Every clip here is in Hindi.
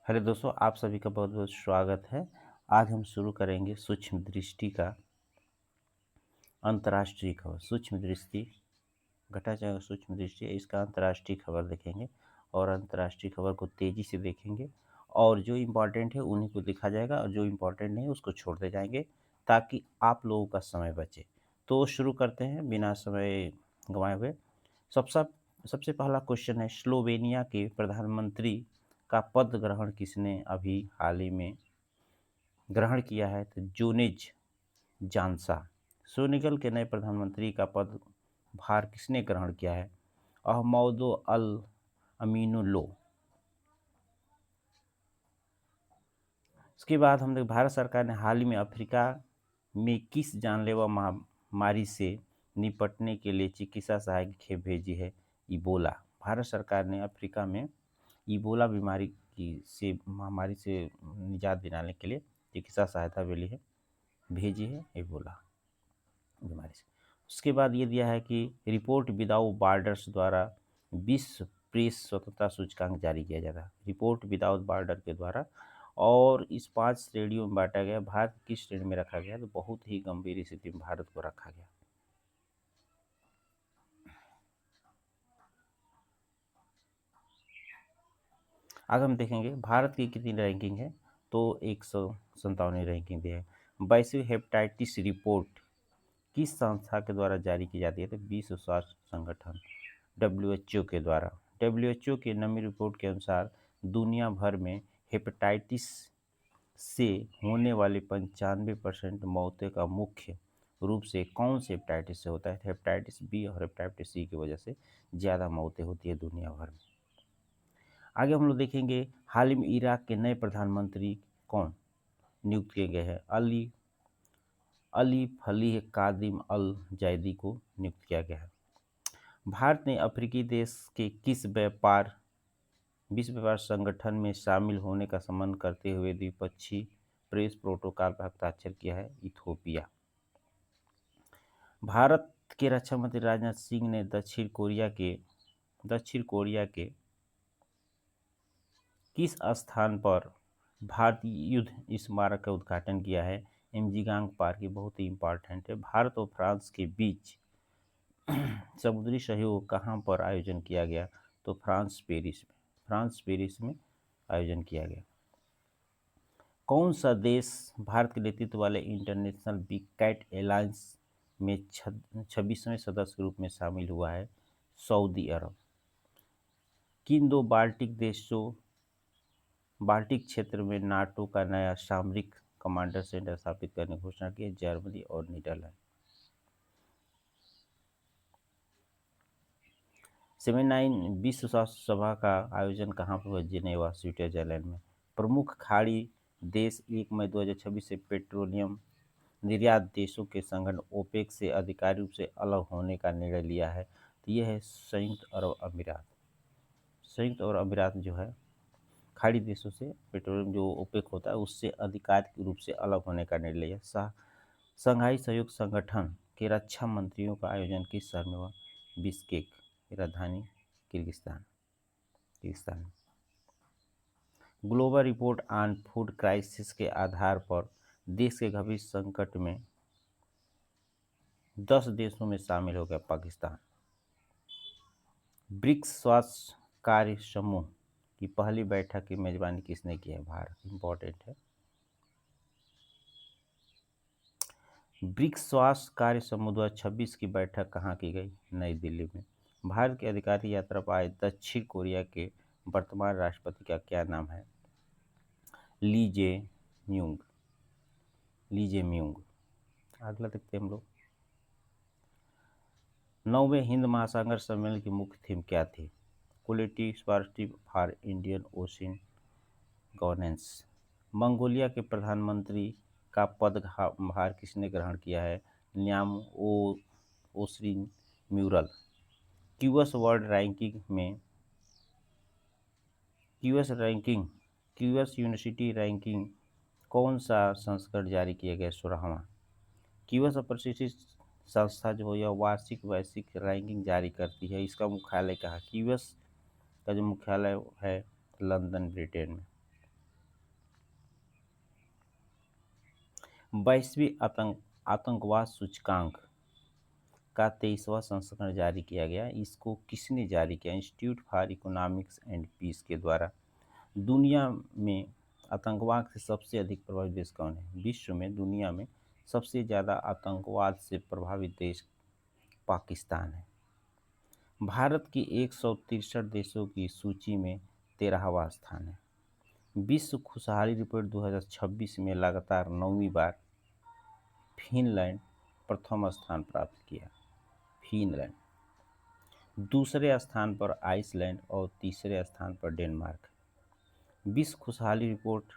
हेलो दोस्तों, आप सभी का बहुत बहुत स्वागत है। आज हम शुरू करेंगे सूक्ष्म दृष्टि का अंतर्राष्ट्रीय खबर। सूक्ष्म दृष्टि घटा जाएगा, सूक्ष्म दृष्टि इसका अंतर्राष्ट्रीय खबर देखेंगे और अंतर्राष्ट्रीय खबर को तेज़ी से देखेंगे और जो इम्पोर्टेंट है उन्हीं को देखा जाएगा और जो इम्पोर्टेंट नहीं उसको छोड़ते जाएंगे ताकि आप लोगों का समय बचे। तो शुरू करते हैं बिना समय गंवाए हुए। सबसे सबसे पहला क्वेश्चन है, स्लोवेनिया के प्रधानमंत्री का पद ग्रहण किसने अभी हाल ही में ग्रहण किया है? तो जोनेज जानसा। सेनेगल के नए प्रधानमंत्री का पद भार किसने ग्रहण किया है? अहमदो अल अमीनो लो। इसके बाद हम देख, भारत सरकार ने हाल ही में अफ्रीका में किस जानलेवा महामारी से निपटने के लिए चिकित्सा सहायक खेप भेजी है? इबोला। भारत सरकार ने अफ्रीका में इबोला बीमारी की से महामारी से निजात दिलाने के लिए चिकित्सा सहायता भेजी है इबोला बीमारी से। उसके बाद ये दिया है कि रिपोर्ट विदाउट बॉर्डर्स द्वारा विश्व प्रेस स्वतंत्रता सूचकांक जारी किया जाता है। रिपोर्ट विदाउट बॉर्डर के द्वारा, और इस 5 श्रेणियों में बांटा गया। भारत किस श्रेणी में रखा गया? तो बहुत ही गंभीर स्थिति में भारत को रखा गया। अगर हम देखेंगे भारत की कितनी रैंकिंग है, तो 157वीं रैंकिंग दिया है। वैश्विक हेपेटाइटिस रिपोर्ट किस संस्था के द्वारा जारी की जाती है? तो विश्व स्वास्थ्य संगठन WHO के द्वारा। WHO की नवी रिपोर्ट के अनुसार दुनिया भर में हेपेटाइटिस से होने वाली 95% मौतें का मुख्य रूप से कौन से हेपेटाइटिस से होता है? हेपेटाइटिस बी और हेपेटाइटिस सी की वजह से ज़्यादा मौतें होती है दुनिया भर में। आगे हम लोग देखेंगे, हाल ही में इराक के नए प्रधानमंत्री कौन नियुक्त किए गए हैं? अली अली फलीह कादिम अल जैदी को नियुक्त किया गया है। भारत ने अफ्रीकी देश के किस विश्व व्यापार संगठन में शामिल होने का संबंध करते हुए द्विपक्षीय प्रेस प्रोटोकॉल पर हस्ताक्षर किया है? इथोपिया। भारत के रक्षा मंत्री राजनाथ सिंह ने दक्षिण कोरिया के किस स्थान पर भारतीय युद्ध स्मारक का उद्घाटन किया है? एमजीगांग पार्क। ये बहुत ही इम्पोर्टेंट है। भारत और फ्रांस के बीच समुद्री सहयोग कहाँ पर आयोजन किया गया? तो फ्रांस पेरिस में आयोजन किया गया। कौन सा देश भारत के नेतृत्व वाले इंटरनेशनल बिग कैट अलायंस में 26वें सदस्य के रूप में शामिल हुआ है? सऊदी अरब। किन दो बाल्टिक क्षेत्र में नाटो का नया सामरिक कमांडर सेंटर स्थापित करने की घोषणा की है? जर्मनी और नीदरलैंड। 79 विश्व स्वास्थ्य सभा का आयोजन कहाँ पर हुआ? जिनेवा, स्विट्जरलैंड में। प्रमुख खाड़ी देश 1 मई 2026 से पेट्रोलियम निर्यात देशों के संगठन ओपेक से आधिकारिक रूप से अलग होने का निर्णय लिया है। तो यह है संयुक्त अरब अमीरात। संयुक्त अरब अमीरात जो है खाड़ी देशों से पेट्रोलियम जो ओपेक होता है उससे आधिकारिक रूप से अलग होने का निर्णय लिया। शंघाई सहयोग संगठन के रक्षा मंत्रियों का आयोजन किस शहर में हुआ? बिश्केक, राजधानी Kyrgyzstan. Global report on food crisis के आधार पर देश के गंभीर संकट में 10 देशों में शामिल हो गया पाकिस्तान। ब्रिक्स स्वास्थ्य कार्य समूह की पहली बैठक की मेजबानी किसने की है? भारत। इंपॉर्टेंट है। ब्रिक्स स्वास्थ्य कार्य समूह 2026 की बैठक कहाँ की गई? नई दिल्ली में। भारत की आधिकारिक यात्रा पर आए दक्षिण कोरिया के वर्तमान राष्ट्रपति का क्या नाम है? ली जे म्यूंग। अगला देखते हैं हम लोग। 9वें हिंद महासागर सम्मेलन की मुख्य थीम क्या थी? Quality perspective for Indian ocean governance. Mongolia के प्रधानमंत्री का पदभार किसने ग्रहण किया है? न्याम ओसरिन म्यूरल। क्यूएस वर्ल्ड रैंकिंग में क्यूएस यूनिवर्सिटी रैंकिंग कौन सा संस्करण जारी किया गया? 16वां। क्यूएस प्रतिष्ठित संस्था जो है यह वार्षिक वैश्विक रैंकिंग जारी करती है। इसका मुख्यालय कहाँ? क्यूएस का जो मुख्यालय है लंदन, ब्रिटेन में। वैश्विक आतंकवाद सूचकांक का 23वां संस्करण जारी किया गया। इसको किसने जारी किया? Institute for economics and peace के द्वारा। दुनिया में आतंकवाद से सबसे अधिक प्रभावित देश कौन है? विश्व में दुनिया में सबसे ज़्यादा आतंकवाद से प्रभावित देश पाकिस्तान है। भारत की 163 देशों की सूची में 13वां स्थान है। विश्व खुशहाली रिपोर्ट 2026 में लगातार 9वीं बार फिनलैंड प्रथम स्थान प्राप्त किया। फिनलैंड, दूसरे स्थान पर आइसलैंड और तीसरे स्थान पर डेनमार्क। विश्व खुशहाली रिपोर्ट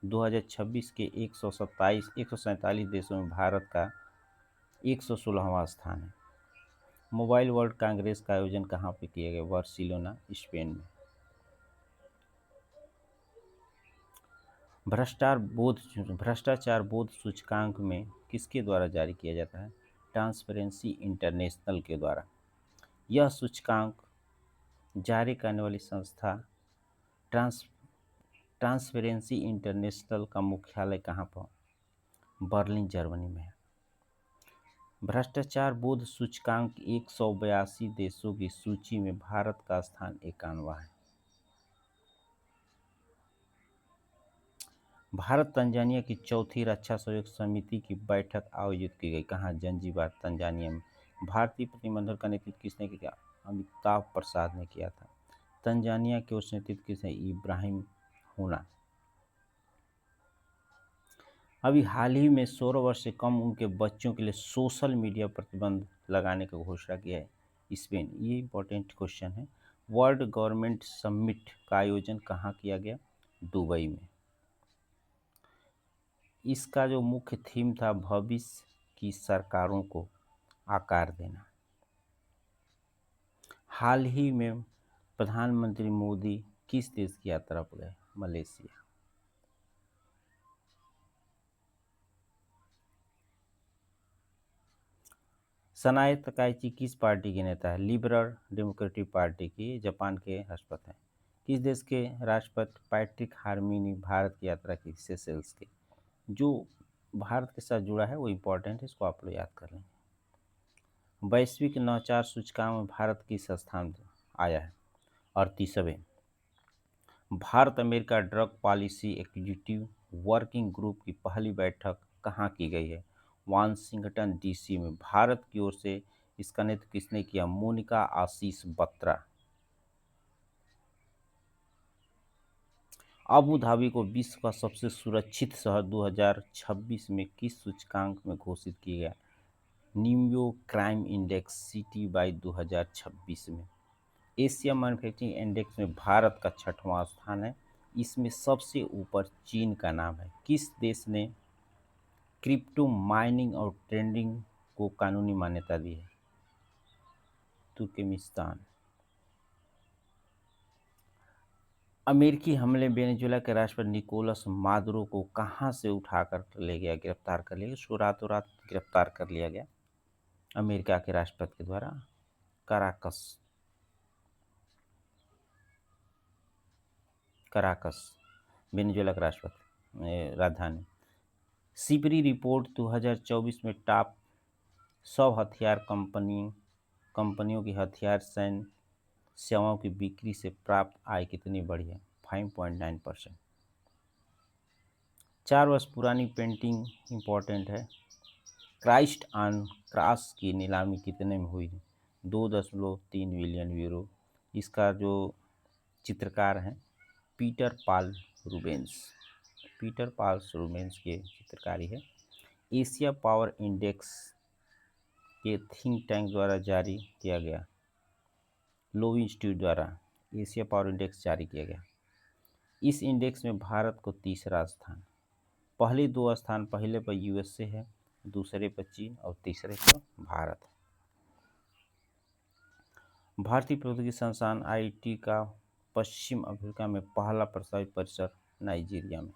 2026 के 147 देशों में भारत का 116वां स्थान है। मोबाइल वर्ल्ड कांग्रेस का आयोजन कहाँ पे किया गया? बार्सिलोना, स्पेन में। भ्रष्टाचार बोध सूचकांक में किसके द्वारा जारी किया जाता है? ट्रांसपेरेंसी इंटरनेशनल के द्वारा। यह सूचकांक जारी करने वाली संस्था ट्रांसपेरेंसी इंटरनेशनल का मुख्यालय कहाँ पर? बर्लिन, जर्मनी में है। भ्रष्टाचार बोध सूचकांक 182 देशों की सूची में भारत का स्थान 91वां है। भारत तंजानिया की चौथी रक्षा सहयोग समिति की बैठक आयोजित की गई। कहाँ? जंजीबार, तंजानिया में। भारतीय प्रतिनिधिमंडल का नेतृत्व किसने किया? अमिताभ प्रसाद ने किया था। तंजानिया के उस नेतृत्व किसने? इब्राहिम हुना। अभी हाल ही में 16 वर्ष से कम उम्र के बच्चों के लिए सोशल मीडिया प्रतिबंध लगाने का घोषणा किया है स्पेन। ये इंपॉर्टेंट क्वेश्चन है। वर्ल्ड गवर्नमेंट समिट का आयोजन कहाँ किया गया? दुबई में। इसका जो मुख्य थीम था, भविष्य की सरकारों को आकार देना। हाल ही में प्रधानमंत्री मोदी किस देश की यात्रा पर गए? मलेशिया। सनाए तकाइची किस पार्टी के नेता है? लिबरल डेमोक्रेटिक पार्टी की, जापान के राष्ट्रपति हैं। किस देश के राष्ट्रपति? पैट्रिक हार्मी ने भारत की यात्रा की, सेशेल्स के। जो भारत के साथ जुड़ा है वो इम्पोर्टेंट है, इसको आप लोग याद कर लें। वैश्विक नवाचार सूचकांक में भारत किस स्थान आया है? 38वें। Bharat America drug policy executive working group की पहली बैठक कहाँ की गई है? वाशिंगटन डीसी में। भारत की ओर से इसका नेतृत्व किसने किया? मोनिका आशीष बत्रा। अबू धाबी को विश्व का सबसे सुरक्षित शहर 2026 में किस सूचकांक में घोषित किया गया? न्यूयो क्राइम इंडेक्स सिटी बाई 2026 में। एशिया मैन्युफैक्चरिंग इंडेक्स में भारत का 6वां स्थान है। इसमें सबसे ऊपर चीन का नाम है। किस देश ने क्रिप्टो माइनिंग और ट्रेडिंग को कानूनी मान्यता दी है? तुर्कमेनिस्तान। अमेरिकी हमले वेनेजुएला के राष्ट्रपति निकोलस मादुरो को कहां से उठाकर ले गया, गिरफ्तार कर लिया? उसको रातों रात गिरफ्तार कर लिया गया अमेरिका के राष्ट्रपति के द्वारा। कराकस वेनेजुएला का राष्ट्रपति राजधानी। सिबरी रिपोर्ट 2024 में टॉप 100 हथियार कंपनियों की हथियार सैन्य सेवाओं की बिक्री से प्राप्त आय कितनी बढ़ी है? 5.9%। 4 वर्ष पुरानी पेंटिंग इंपॉर्टेंट है। क्राइस्ट ऑन क्रॉस की नीलामी कितने में हुई? 2.3 बिलियन यूरो। इसका जो चित्रकार हैं Peter Paul Rubens. Peter Paul Rubens की चित्रकारी है। एशिया पावर इंडेक्स के थिंक टैंक द्वारा जारी किया गया, लो इंस्टीट्यूट द्वारा एशिया पावर इंडेक्स जारी किया गया। इस इंडेक्स में भारत को तीसरा स्थान। पहले 2 स्थान, पहले पर यूएसए है, दूसरे पर चीन और तीसरे पर भारत है। भारतीय प्रौद्योगिकी संस्थान आईआईटी का पश्चिम अफ्रीका में पहला प्रस्तावित परिसर नाइजीरिया में।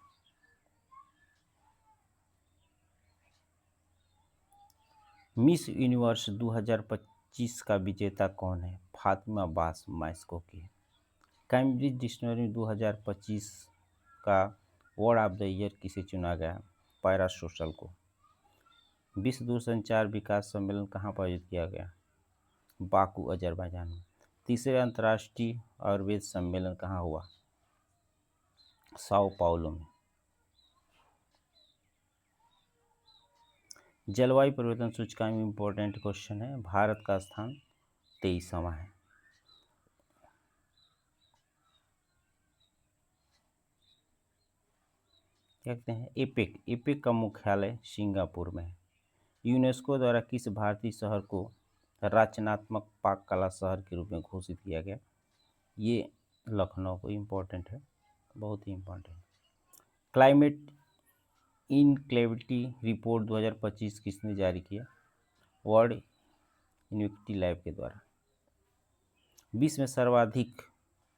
मिस यूनिवर्स 2025 का विजेता कौन है? फातिमा बास मैस्को की। कैम्ब्रिज डिक्शनरी 2025 का वर्ड ऑफ द ईयर किसे चुना गया? पैरासोशल को। विश्व दूरसंचार विकास सम्मेलन कहाँ पर आयोजित किया गया? बाकू, अजरबैजान में। तीसरे अंतर्राष्ट्रीय आयुर्वेद सम्मेलन कहाँ हुआ? साओ पाउलो में। जलवायु परिवर्तन सूचकांक में इंपॉर्टेंट क्वेश्चन है। भारत का स्थान 23वां है। क्या कहते हैं? एपेक। एपेक का मुख्यालय सिंगापुर में है। यूनेस्को द्वारा किस भारतीय शहर को रचनात्मक पाक कला शहर के रूप में घोषित किया गया? ये लखनऊ को। इम्पोर्टेंट है, बहुत ही इम्पोर्टेंट है। क्लाइमेट इनक्लेविटी रिपोर्ट 2025 किसने जारी किया? वर्ल्ड इन्वेक्टी लैब के द्वारा। विश्व में सर्वाधिक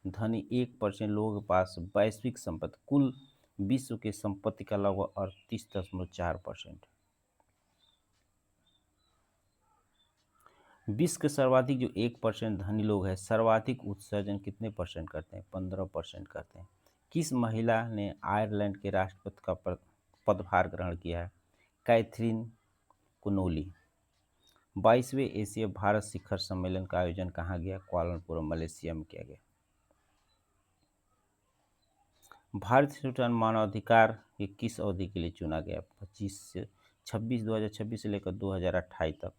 धनी 1% लोगों के पास वैश्विक संपत्ति कुल विश्व के संपत्ति का लगभग 38.4%। विश्व के सर्वाधिक जो 1% धनी लोग हैं, सर्वाधिक उत्सर्जन कितने परसेंट करते हैं? 15% करते हैं। किस महिला ने आयरलैंड के राष्ट्रपति का पदभार ग्रहण किया है? कैथरीन कुनोली। 22वें एशिया भारत शिखर सम्मेलन का आयोजन कहाँ गया? कुआलालंपुर, मलेशिया में किया गया। भारतीय संविधान मानवाधिकार के किस अवधि के लिए चुना गया? 2026 से लेकर 2028 तक।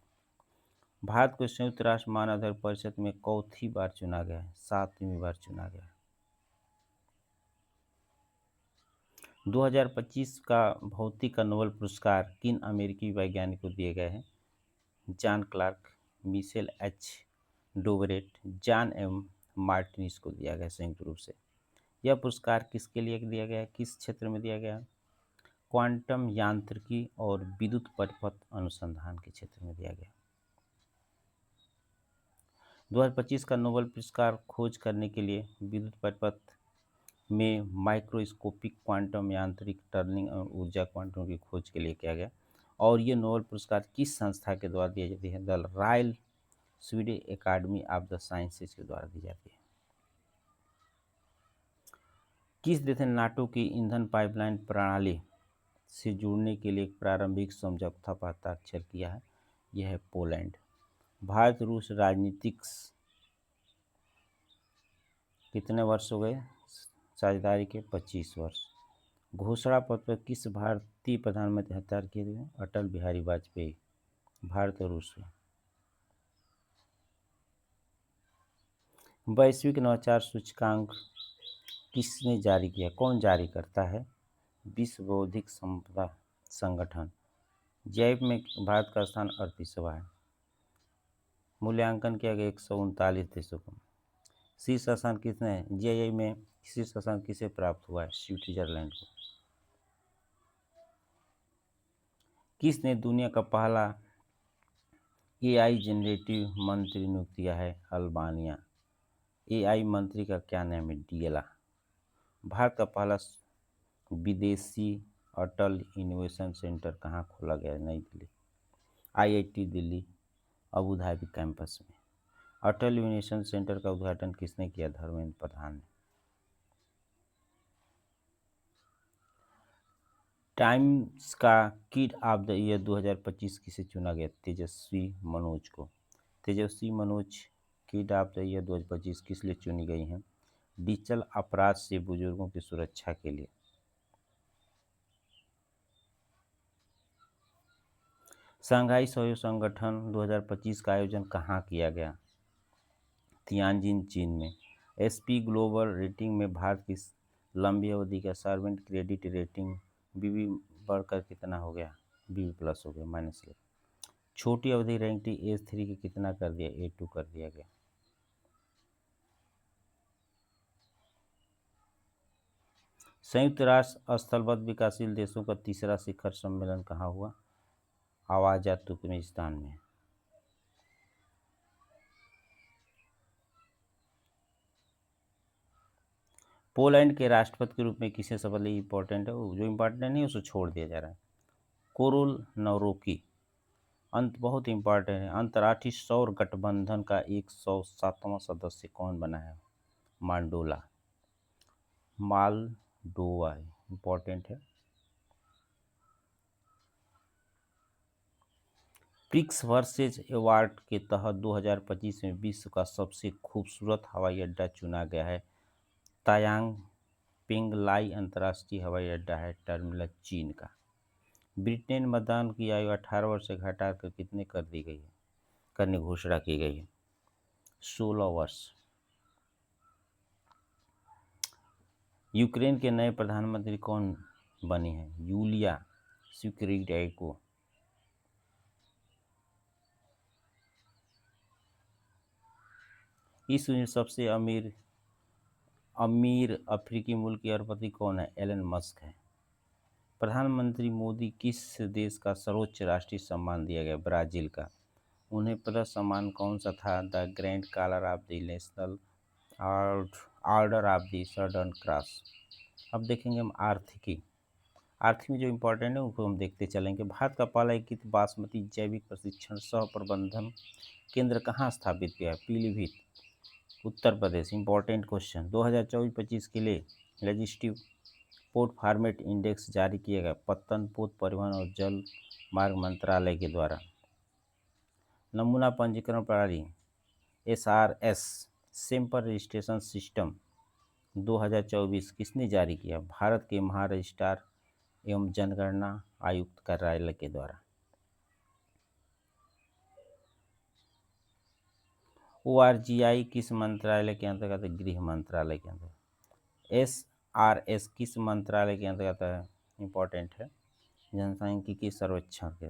भारत को संयुक्त राष्ट्र मानवाधिकार परिषद में चौथी बार चुना गया है? 7वीं बार चुना गया है। 2025 का भौतिक का नोबेल पुरस्कार किन अमेरिकी वैज्ञानिकों को दिए गए हैं? John Clarke, Michel H Devoret, John M Martinis को दिया गया संयुक्त रूप से। यह पुरस्कार किसके लिए दिया गया है? किस क्षेत्र में दिया गया है? क्वांटम यांत्रिकी और विद्युत परिपथ अनुसंधान के क्षेत्र में दिया गया। 2025 का नोबेल पुरस्कार खोज करने के लिए विद्युत परिपथ में माइक्रोस्कोपिक क्वांटम यांत्रिक टर्निंग और ऊर्जा क्वांटम की खोज के लिए किया गया। और ये नोबेल पुरस्कार किस संस्था के द्वारा दी जाती है? The royal Swedish academy of the sciences के द्वारा दी जाती है। किस देश ने नाटो की ईंधन पाइपलाइन प्रणाली से जुड़ने के लिए एक प्रारंभिक समझौता पर हस्ताक्षर किया है? यह है पोलैंड। भारत रूस राजनीतिक कितने वर्ष हो गए साझेदारी के? 25 वर्ष। घोषणा पत्र पर किस भारतीय प्रधानमंत्री हस्ताक्षर किए थे? अटल बिहारी वाजपेयी। भारत और रूस में। वैश्विक नवाचार सूचकांक किसने जारी किया? कौन जारी करता है? विश्व बौद्धिक संपदा संगठन। जैव में भारत का स्थान 38वां है। मूल्यांकन किया गया 139 देशों को। शीर्ष स्थान किसने है? जीआईआई में शीर्ष स्थान किसे प्राप्त हुआ है? स्विट्जरलैंड को। किसने दुनिया का पहला एआई जनरेटिव मंत्री नियुक्त किया है? अल्बानिया। एआई मंत्री का क्या नाम है? डीएला। भारत का पहला विदेशी अटल इनोवेशन सेंटर कहाँ खोला गया? नई Delhi. IIT Delhi Abu Dhabi campus में। अटल इनोवेशन सेंटर का उद्घाटन किसने किया? धर्मेंद्र प्रधान ने। टाइम्स का किड ऑफ द ईयर 2025 किसे चुना गया? तेजस्वी मनोज को। Tejasvi Manoj kid of the year 2025 किस लिए चुनी गई हैं? डिजिटल अपराध से बुजुर्गों की सुरक्षा के लिए। शंघाई सहयोग संगठन 2025 का आयोजन कहाँ किया गया? तियानजिन, चीन में। एसपी ग्लोबल रेटिंग में भारत की लंबी अवधि का सॉवरेन क्रेडिट रेटिंग बीबी बढ़कर कितना हो गया? बीबी प्लस हो गया, माइनस ले। छोटी अवधि रैंकिंग एस3 के कितना कर दिया? A2 कर दिया गया। संयुक्त राष्ट्र स्थलबद्ध विकासशील देशों का तीसरा शिखर सम्मेलन कहाँ हुआ? आवाजा, तुर्कमेनिस्तान में। पोलैंड के राष्ट्रपति के रूप में किसे शपथ ली? इंपॉर्टेंट है, जो इंपॉर्टेंट नहीं है उसको छोड़ दिया जा रहा है। कोरोल नवरोकी। अंत बहुत इंपॉर्टेंट है। अंतर्राष्ट्रीय सौर गठबंधन का 107वां सदस्य कौन बना है? मांडोला। मालडोवा इंपॉर्टेंट है। प्रिक्स वर्सेज अवार्ड के तहत 2025 में विश्व का सबसे खूबसूरत हवाई अड्डा चुना गया है। तायांग पेंगलाई अंतर्राष्ट्रीय हवाई अड्डा है टर्मिनल चीन का। ब्रिटेन मतदान की आयु 18 वर्ष से घटाकर कितने कर दी गई है, करने की घोषणा की गई है? 16 वर्ष। यूक्रेन के नए प्रधानमंत्री कौन बने हैं? यूलिया स्विकरिडेको। इस दुनिया में सबसे अमीर अमीर अफ्रीकी मुल्क के अरबपति कौन है? एलन मस्क है। प्रधानमंत्री मोदी किस देश का सर्वोच्च राष्ट्रीय सम्मान दिया गया? ब्राजील का। उन्हें पहला सम्मान कौन सा था? The grand collar of the national order of the southern cross. अब देखेंगे हम आर्थिकी। आर्थिक में जो इम्पोर्टेंट है उनको हम देखते चलेंगे। भारत का पहला एकीकृत बासमती जैविक प्रशिक्षण सह प्रबंधन केंद्र कहाँ स्थापित किया है? पीलीभीत उत्तर प्रदेश। इंपॉर्टेंट क्वेश्चन 2024-25 के लिए लेजिस्टिव पोर्ट फॉर्मेट इंडेक्स जारी किया गया पत्तन पोत परिवहन और जल मार्ग मंत्रालय के द्वारा। नमूना पंजीकरण प्रणाली SRS सैंपल रजिस्ट्रेशन सिस्टम 2024 किसने जारी किया? भारत के महारजिस्ट्रार एवं जनगणना आयुक्त कार्यालय के द्वारा। ORGI किस मंत्रालय के अंतर्गत है? गृह मंत्रालय के अंतर्गत। SRS किस मंत्रालय के अंतर्गत है? इंपॉर्टेंट है जनसांख्यिकी सर्वेक्षण के।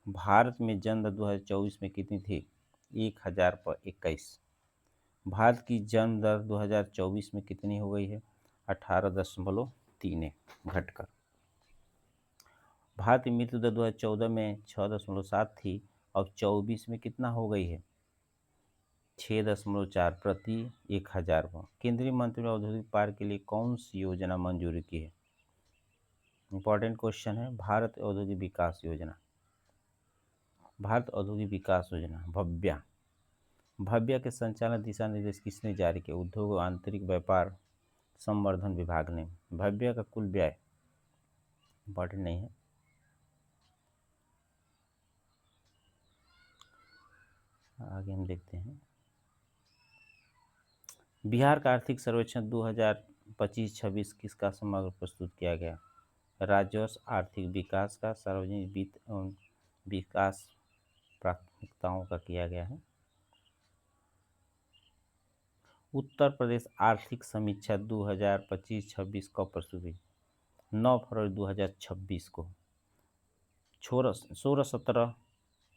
भारत में जन्म 2024 में कितनी थी? 1021। भारत की जन्म दर 2024 में कितनी हो गई है? 18.3 घटकर। भारत की मृत्यु दर 2014 में 6.7 थी, अब 24 में कितना हो गई है? 6.4 प्रति 1000 को। केंद्रीय मंत्री ने औद्योगिक पार्क के लिए कौन सी योजना मंजूरी की है? इंपॉर्टेंट क्वेश्चन है। भारत औद्योगिक विकास योजना। भारत औद्योगिक विकास योजना भव्या। भव्या के संचालन दिशा निर्देश किसने जारी किया? उद्योग और आंतरिक व्यापार संवर्धन विभाग ने। भव्या का कुल व्यय इंपॉर्टेंट नहीं है। आगे हम देखते हैं। बिहार का आर्थिक सर्वेक्षण 2025-26 किसका समग्र प्रस्तुत किया गया? राजस्व आर्थिक विकास का सार्वजनिक वित्त एवं विकास प्राथमिकताओं का किया गया है। उत्तर प्रदेश आर्थिक समीक्षा 2025-26 कब प्रस्तुत हुई? 9 फरवरी 2026 को। 16-17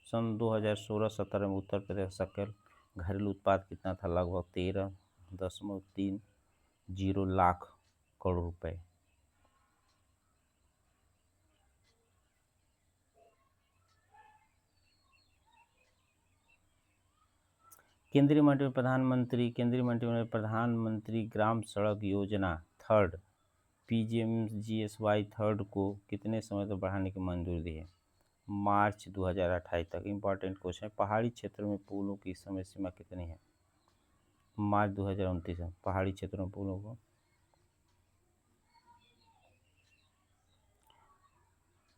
सन 2016-17 में उत्तर प्रदेश सकल घरेलू उत्पाद कितना था? लगभग 13.30 लाख करोड़ रुपए। केंद्रीय मंत्री में प्रधानमंत्री ग्राम सड़क योजना थर्ड PGMGSY थर्ड को कितने समय तक बढ़ाने की मंजूरी दी है? मार्च 2028 तक। इंपॉर्टेंट क्वेश्चन है। पहाड़ी क्षेत्रों में पुलों की समय सीमा कितनी है? मार्च 2029 तक पहाड़ी क्षेत्रों में पुलों को।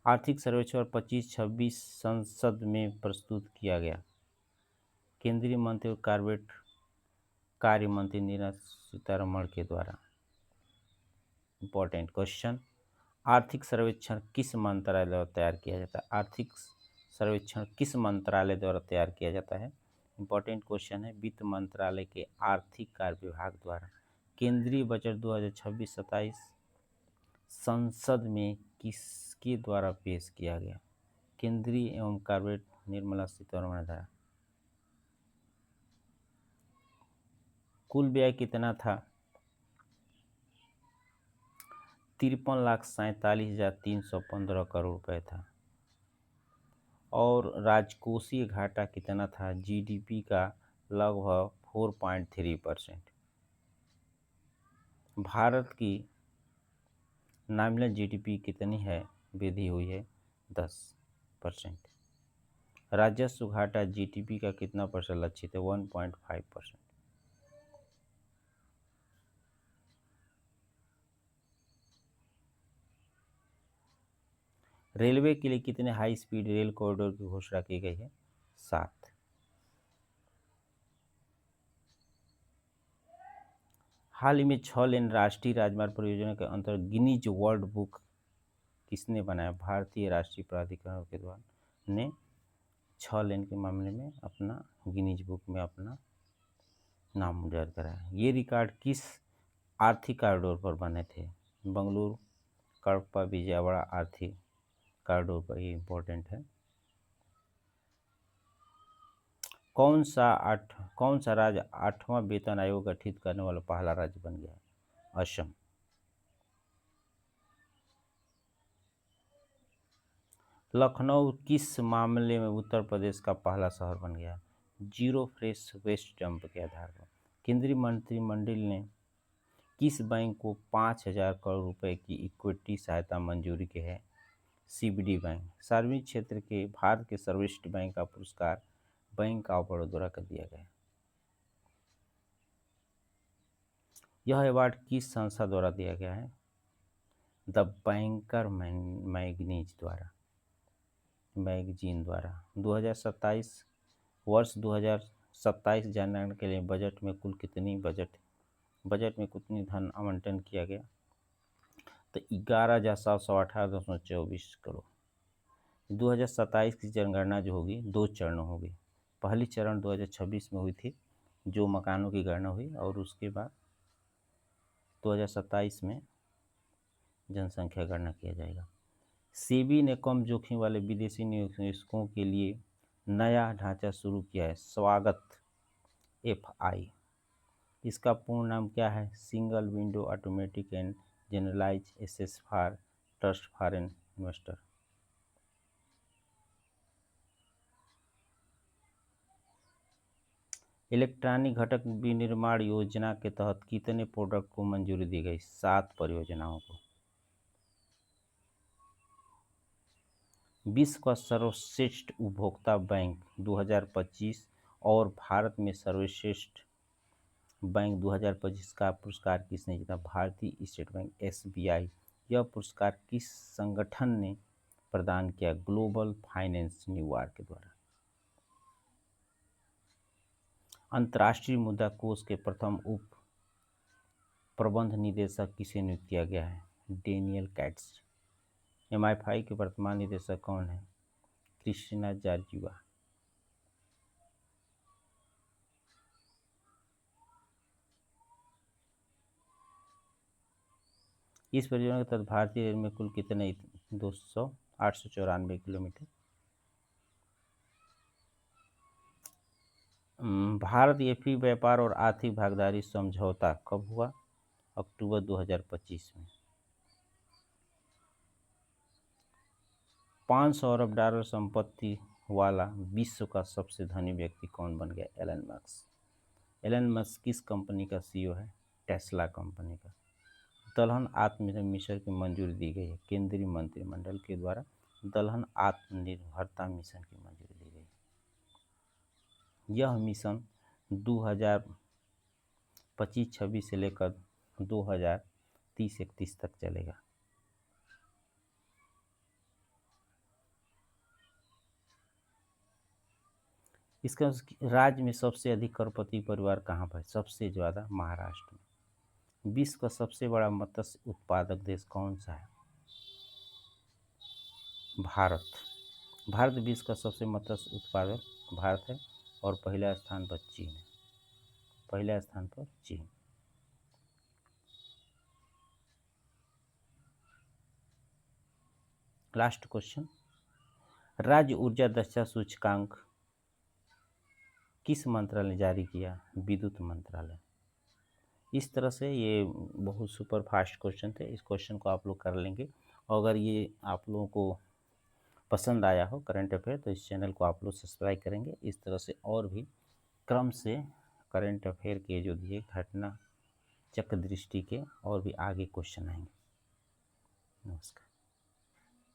आर्थिक सर्वेक्षण 25-26 संसद में प्रस्तुत किया गया। केंद्रीय मंत्री और कॉर्पोरेट कार्य मंत्री निर्मला सीतारमण के द्वारा। Important question. आर्थिक सर्वेक्षण किस मंत्रालय द्वारा तैयार किया जाता है? आर्थिक सर्वेक्षण किस मंत्रालय द्वारा तैयार किया जाता है? इंपॉर्टेंट क्वेश्चन है। वित्त मंत्रालय के आर्थिक कार्य विभाग द्वारा। केंद्रीय बजट 2026-27 संसद में किसके द्वारा पेश किया गया? केंद्रीय एवं कॉर्पोरेट निर्मला सीतारमण द्वारा। कुल व्यय कितना था? 53,47,315 करोड़ रुपए था। और राजकोषीय घाटा कितना था? GDP का लगभग 4.3%। भारत की नॉमिनल GDP कितनी है? वृद्धि हुई है 10%। राजस्व घाटा GDP का कितना परसेंट लक्षित है? 1.5%। रेलवे के लिए कितने हाई स्पीड रेल कॉरिडोर की घोषणा की गई है? 7। हाल ही में 6 लेन राष्ट्रीय राजमार्ग परियोजना के अंतर्गत गिनीज वर्ल्ड बुक किसने बनाया? भारतीय राष्ट्रीय प्राधिकरण के द्वारा ने 6 लेन के मामले में अपना गिनीज बुक में अपना नाम दर्ज कराया। ये रिकॉर्ड किस आर्थिक कॉरिडोर पर बने थे? बंगलुरु, कड़प्पा, विजयवाड़ा आर्थिक कॉरिडोर पर, ये इंपॉर्टेंट है। कौन सा राज्य 8वां वेतन आयोग गठित करने वाला पहला राज्य बन गया? असम। लखनऊ किस मामले में उत्तर प्रदेश का पहला शहर बन गया? जीरो फ्रेश वेस्ट डंप के आधार पर। केंद्रीय मंत्रिमंडल ने किस बैंक को 5,000 करोड़ रुपए की इक्विटी सहायता मंजूरी की है? CBD bank. सार्वजनिक क्षेत्र के भारत के सर्वश्रेष्ठ बैंक का पुरस्कार बैंक ऑफ बड़ौदा को दिया गया। यह अवार्ड किस संस्था द्वारा दिया गया है? द बैंकर मैगजीन द्वारा। 2027 वर्ष 2027 जनगणना के लिए बजट में कितनी धन आवंटन किया गया? तो 11,718.24 करोड़। 2027 की जनगणना जो होगी 2 चरणों होगी। पहली चरण 2026 में हुई थी, जो मकानों की गणना हुई, और उसके बाद 2027 में जनसंख्या गणना किया जाएगा। सेबी ने कम जोखिम वाले विदेशी निवेशकों के लिए नया ढांचा शुरू किया है, स्वागत FI। इसका पूर्ण नाम क्या है? Single window automatic and generalised access for trust foreign investor. Electronic घटक विनिर्माण योजना के तहत कितने प्रोडक्ट को मंजूरी दी गई? 7 परियोजनाओं को। विश्व का सर्वश्रेष्ठ उपभोक्ता बैंक 2025 और भारत में सर्वश्रेष्ठ बैंक 2025 का पुरस्कार किसने जीता? भारतीय स्टेट बैंक SBI। यह पुरस्कार किस संगठन ने प्रदान किया? ग्लोबल फाइनेंस न्यूयॉर्क के द्वारा। अंतर्राष्ट्रीय मुद्रा कोष के प्रथम उप प्रबंध निदेशक किसे नियुक्त किया गया है? Daniel cats. MFI के वर्तमान निदेशक कौन है? Christina Georgieva. इस परियोजना के तहत भारतीय रेल में कुल कितने 894 किलोमीटर। भारत एफी व्यापार और आर्थिक भागीदारी समझौता कब हुआ? अक्टूबर 2025 में। 500 अरब डॉलर संपत्ति वाला विश्व का सबसे धनी व्यक्ति कौन बन गया? Elon Musk. एलन मस्क किस कंपनी का CEO है? टेस्ला कंपनी का। दलहन आत्मनिर्भर मिशन की मंजूरी दी गई है, केंद्रीय मंत्रिमंडल के द्वारा दलहन आत्मनिर्भरता मिशन की मंजूरी दी गई। यह मिशन 2025-26 से लेकर 2030-31 तक चलेगा। इसका राज्य में सबसे अधिक करोड़पति परिवार कहाँ पर? सबसे ज़्यादा महाराष्ट्र में। विश्व का सबसे बड़ा मत्स्य उत्पादक देश कौन सा है? भारत। भारत विश्व का सबसे मत्स्य उत्पादक भारत है, और पहला स्थान पर चीन है। पहला स्थान पर चीन। लास्ट क्वेश्चन, राज्य ऊर्जा दक्षता सूचकांक किस मंत्रालय ने जारी किया? विद्युत मंत्रालय। इस तरह से ये बहुत सुपर फास्ट क्वेश्चन थे। इस क्वेश्चन को आप लोग कर लेंगे, और अगर ये आप लोगों को पसंद आया हो करंट अफेयर, तो इस चैनल को आप लोग सब्सक्राइब करेंगे। इस तरह से और भी क्रम से करंट अफेयर के जो दिए घटना चक्र दृष्टि के और भी आगे क्वेश्चन आएंगे। नमस्कार।